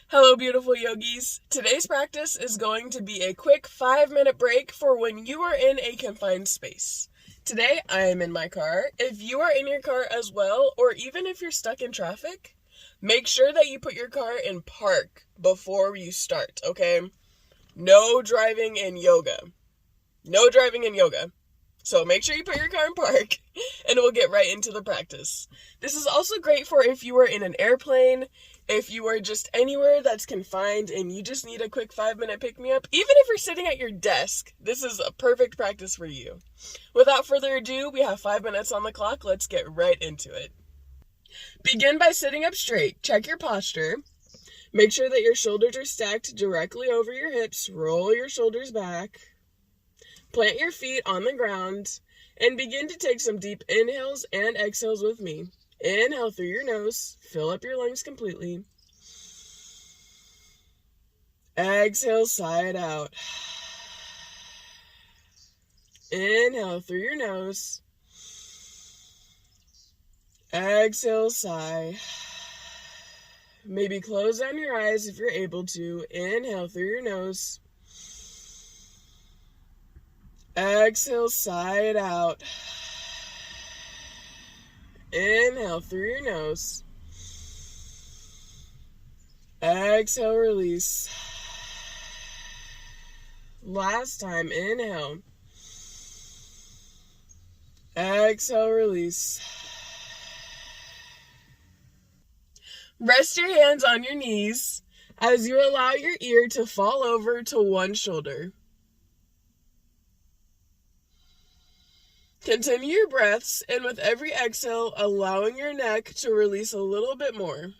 Hello, beautiful yogis. Today's practice is going to be a quick 5-minute break for when you are in a confined space. Today, I am in my car. If you are in your car as well, or even if you're stuck in traffic, make sure that you put your car in park before you start, okay? No driving in yoga. No driving in yoga. So make sure you put your car in park, and we'll get right into the practice. This is also great for if you are in an airplane, if you are just anywhere that's confined and you just need a quick 5-minute pick-me-up. Even if you're sitting at your desk, this is a perfect practice for you. Without further ado, we have 5 minutes on the clock. Let's get right into it. Begin by sitting up straight. Check your posture. Make sure that your shoulders are stacked directly over your hips. Roll your shoulders back. Plant your feet on the ground and begin to take some deep inhales and exhales with me. Inhale through your nose, fill up your lungs completely. Exhale, sigh it out. Inhale through your nose. Exhale, sigh. Maybe close down your eyes if you're able to. Inhale through your nose. Exhale, sigh it out. Inhale through your nose. Exhale, release. Last time, inhale. Exhale, release. Rest your hands on your knees as you allow your ear to fall over to one shoulder. Continue your breaths, and with every exhale, allowing your neck to release a little bit more.